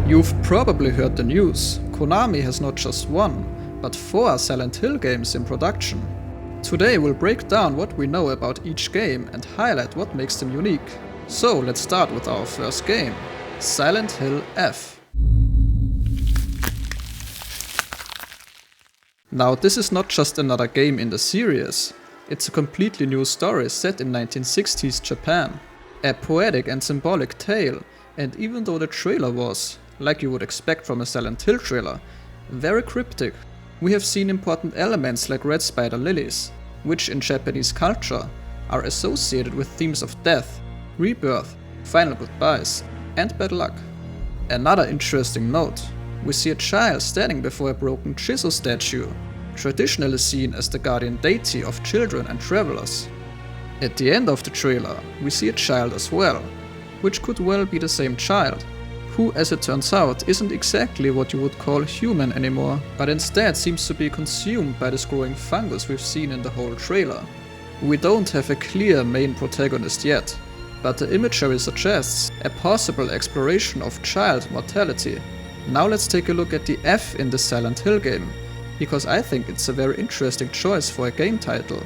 You've probably heard the news. Konami has not just one, but 4 Silent Hill games in production. Today we'll break down what we know about each game and highlight what makes them unique. So let's start with our first game, Silent Hill F. Now this is not just another game in the series, it's a completely new story set in 1960s Japan. A poetic and symbolic tale, and even though the trailer was, like you would expect from a Silent Hill trailer, very cryptic, we have seen important elements like red spider lilies, which in Japanese culture are associated with themes of death, rebirth, final goodbyes, and bad luck. Another interesting note, we see a child standing before a broken chisel statue, traditionally seen as the guardian deity of children and travelers. At the end of the trailer, we see a child as well, which could well be the same child, who as it turns out isn't exactly what you would call human anymore, but instead seems to be consumed by this growing fungus we've seen in the whole trailer. We don't have a clear main protagonist yet, but the imagery suggests a possible exploration of child mortality. Now let's take a look at the F in the Silent Hill game, because I think it's a very interesting choice for a game title.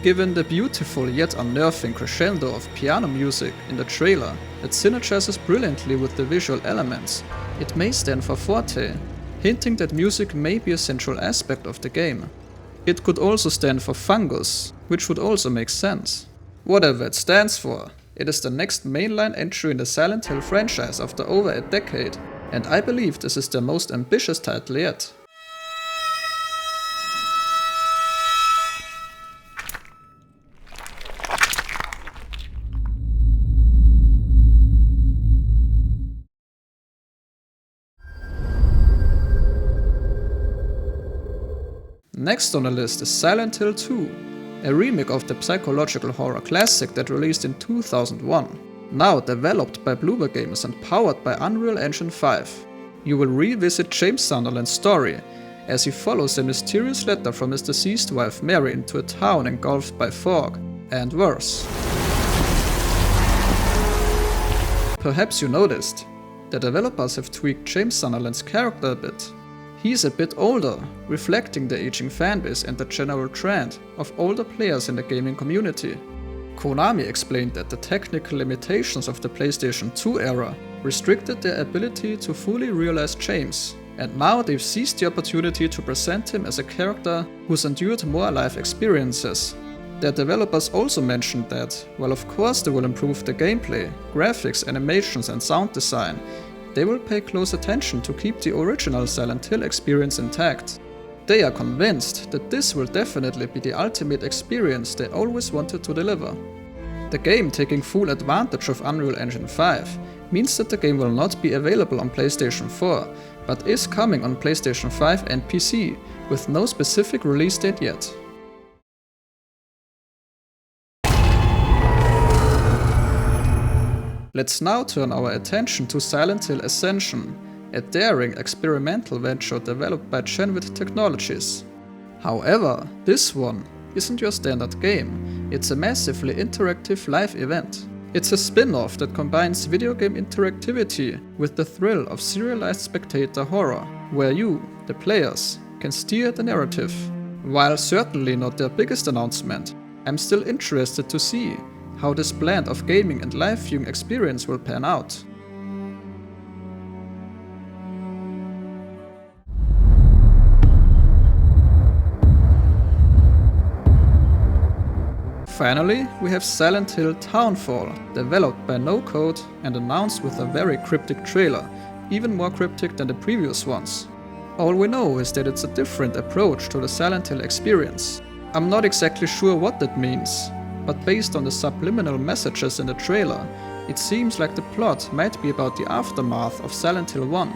Given the beautiful yet unnerving crescendo of piano music in the trailer that synergizes brilliantly with the visual elements, it may stand for Forte, hinting that music may be a central aspect of the game. It could also stand for Fungus, which would also make sense. Whatever it stands for, it is the next mainline entry in the Silent Hill franchise after over a decade, and I believe this is their most ambitious title yet. Next on the list is Silent Hill 2, a remake of the psychological horror classic that released in 2001. Now developed by Bloober Games and powered by Unreal Engine 5. You will revisit James Sunderland's story as he follows a mysterious letter from his deceased wife Mary into a town engulfed by fog, and worse. Perhaps you noticed, the developers have tweaked James Sunderland's character a bit. He's a bit older, reflecting the aging fanbase and the general trend of older players in the gaming community. Konami explained that the technical limitations of the PlayStation 2 era restricted their ability to fully realize James, and now they've seized the opportunity to present him as a character who's endured more life experiences. The developers also mentioned that, while of course they will improve the gameplay, graphics, animations and sound design, they will pay close attention to keep the original Silent Hill experience intact. They are convinced that this will definitely be the ultimate experience they always wanted to deliver. The game taking full advantage of Unreal Engine 5 means that the game will not be available on PlayStation 4, but is coming on PlayStation 5 and PC, with no specific release date yet. Let's now turn our attention to Silent Hill Ascension, a daring experimental venture developed by Genvid Technologies. However, this one isn't your standard game, it's a massively interactive live event. It's a spin-off that combines video game interactivity with the thrill of serialized spectator horror, where you, the players, can steer the narrative. While certainly not their biggest announcement, I'm still interested to see how this blend of gaming and live viewing experience will pan out. Finally, we have Silent Hill Townfall, developed by No Code and announced with a very cryptic trailer, even more cryptic than the previous ones. All we know is that it's a different approach to the Silent Hill experience. I'm not exactly sure what that means, but based on the subliminal messages in the trailer, it seems like the plot might be about the aftermath of Silent Hill 1.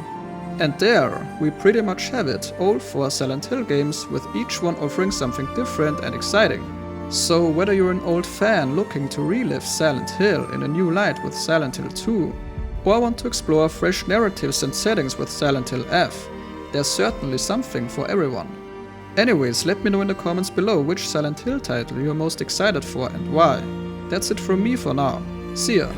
And there, we pretty much have it, all 4 Silent Hill games, with each one offering something different and exciting. So whether you're an old fan looking to relive Silent Hill in a new light with Silent Hill 2, or want to explore fresh narratives and settings with Silent Hill F, there's certainly something for everyone. Anyways, let me know in the comments below which Silent Hill title you're most excited for and why. That's it from me for now. See ya!